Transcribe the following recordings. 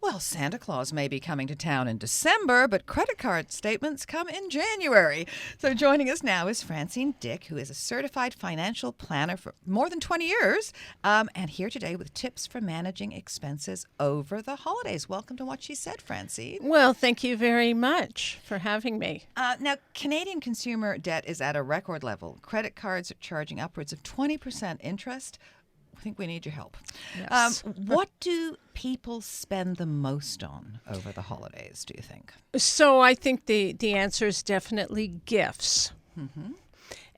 Well, Santa Claus may be coming to town in December, but credit card statements come in January. So joining us now is Francine Dick, who is a certified financial planner for more than 20 years, and here today with tips for managing expenses over the holidays. Welcome to What She Said, Francine. Well, thank you very much for having me. Now, Canadian consumer debt is at a record level. Credit cards are charging upwards of 20% interest. I think we need your help. Yes. What do people spend the most on over the holidays, do you think? So I think the answer is definitely gifts. Mm-hmm.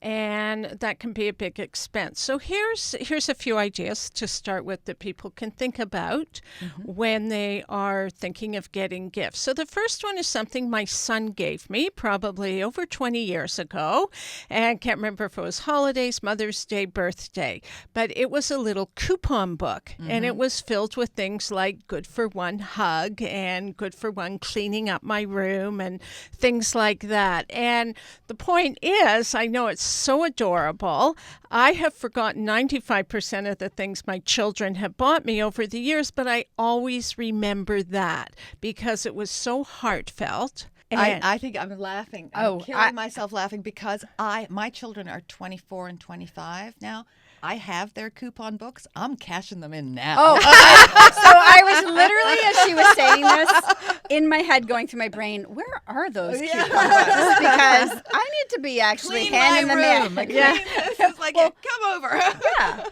And that can be a big expense. So here's a few ideas to start with that people can think about when they are thinking of getting gifts. So the first one is something my son gave me probably over 20 years ago. And can't remember if it was holidays, Mother's Day, birthday. But it was a little coupon book. And it was filled with things like good for one hug and good for one cleaning up my room and things like that. And the point is, I know it's so adorable. I have forgotten 95% of the things my children have bought me over the years, but I always remember that because it was so heartfelt. I think I'm laughing. I'm killing myself laughing because my children are 24 and 25 now. I have their coupon books. I'm cashing them in now. So I was literally, as she was saying this, in my head going through my brain, where are those coupon books? Because I need to be actually Clean handing my them room. in. Yeah. It's like, come over. Yeah.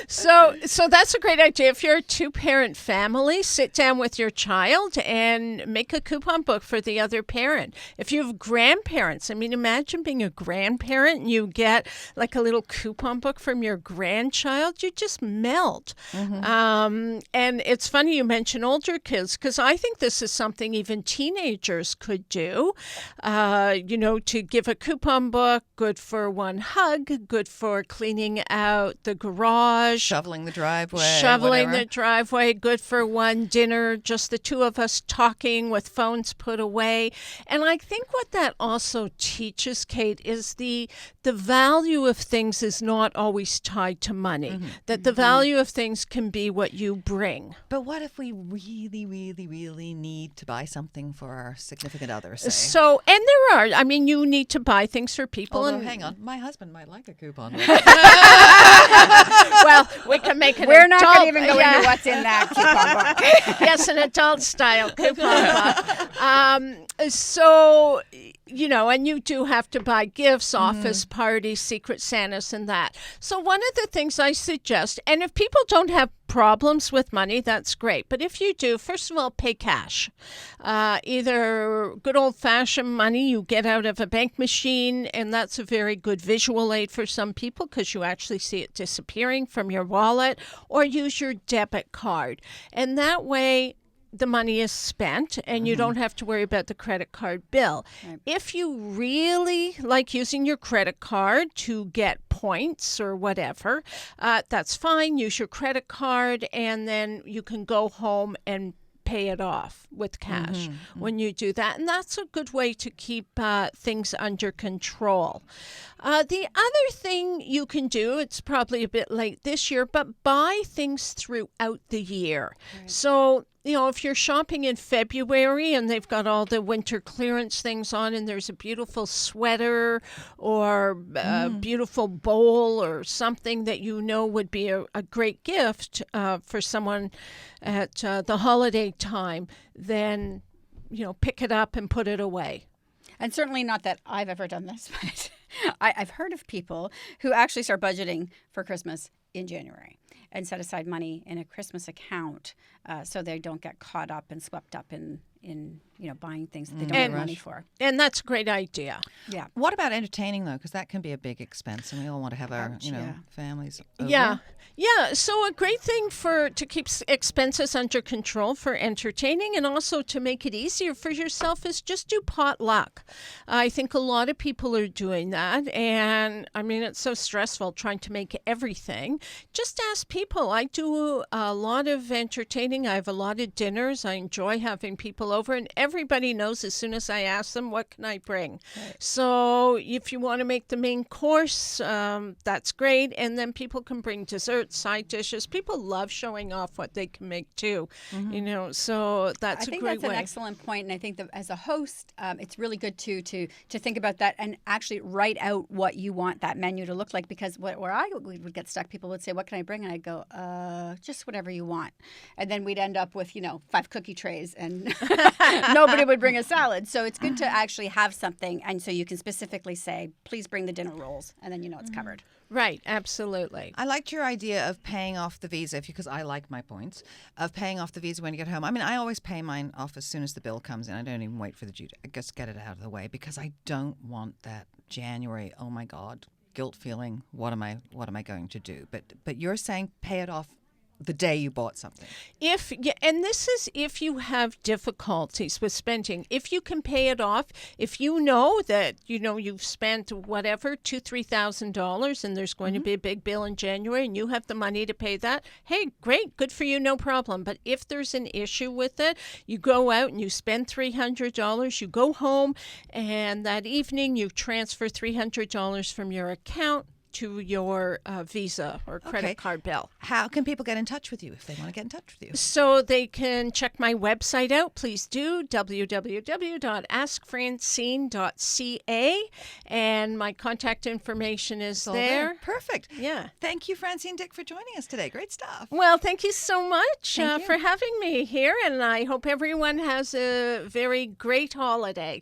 So that's a great idea. If you're a two-parent family, sit down with your child and make a coupon book for the other parent. If you have grandparents, I mean, imagine being a grandparent and you get like a little coupon book from your grandchild, you just melt. And it's funny you mention older kids because I think this is something even teenagers could do. To give a coupon book, good for one hug, good for cleaning out the garage, Shoveling the driveway. good for one dinner, just the two of us talking with phones put away. And I think what that also teaches, Kate, is the value of things is not always tied to money, that the value of things can be what you bring. But what if we really, really, really need to buy something for our significant other, say? So, and there are, I mean, you need to buy things for people. Although, hang on, my husband might like a coupon. Well, we can make an We're not going to adult- even go into what's in that coupon book. Yes, an adult style coupon book. So, and you do have to buy gifts, office parties, Secret Santas, and that. So one of the things I suggest, and if people don't have problems with money, that's great. But if you do, first of all, pay cash. Either good old-fashioned money you get out of a bank machine, and that's a very good visual aid for some people because you actually see it disappearing from your wallet, or use your debit card. And that way, the money is spent and you don't have to worry about the credit card bill. Right. If you really like using your credit card to get points or whatever, that's fine. Use your credit card and then you can go home and pay it off with cash when you do that. And that's a good way to keep things under control. The other thing you can do, it's probably a bit late this year, but buy things throughout the year. Right. So, if you're shopping in February and they've got all the winter clearance things on and there's a beautiful sweater or a beautiful bowl or something that would be a great gift for someone at the holiday time, then, pick it up and put it away. And certainly not that I've ever done this, but I've heard of people who actually start budgeting for Christmas in January and set aside money in a Christmas account so they don't get caught up and swept up in buying things that they don't have money for. And that's a great idea. Yeah. What about entertaining, though? Because that can be a big expense, and we all want to have our, families over. Yeah. So a great thing to keep expenses under control for entertaining and also to make it easier for yourself is just do potluck. I think a lot of people are doing that. And I mean, it's so stressful trying to make everything. Just ask people. I do a lot of entertaining entertaining. I have a lot of dinners. I enjoy having people over, and everybody knows as soon as I ask them, what can I bring? Right. So if you want to make the main course, that's great. And then people can bring desserts, side dishes. People love showing off what they can make too, so that's a great way. I think that's an excellent point, and I think that as a host, it's really good to think about that and actually write out what you want that menu to look like, because where I would get stuck, people would say, what can I bring? And I'd go, just whatever you want. And then we'd end up with, 5 cookie trays and nobody would bring a salad. So it's good to actually have something, and so you can specifically say, please bring the dinner rolls, and then it's covered. Right, absolutely. I liked your idea of paying off the Visa, because I like my points, of paying off the Visa when you get home. I mean, I always pay mine off as soon as the bill comes in. I don't even wait for the due to just get it out of the way, because I don't want that January, oh my God, guilt feeling. What am I going to do? But you're saying pay it off the day you bought something. And this is if you have difficulties with spending. If you can pay it off, if you know that you've spent whatever $2,000-$3,000 and there's going to be a big bill in January and you have the money to pay that, hey, great, good for you, no problem. But if there's an issue with it, you go out and you spend $300, you go home, and that evening you transfer $300 from your account to your Visa or credit card bill. How can people get in touch with you if they want to get in touch with you? So they can check my website out. Please do, www.askfrancine.ca, and my contact information is there. Perfect. Yeah. Thank you, Francine Dick, for joining us today. Great stuff. Well, thank you so much for having me here, and I hope everyone has a very great holiday.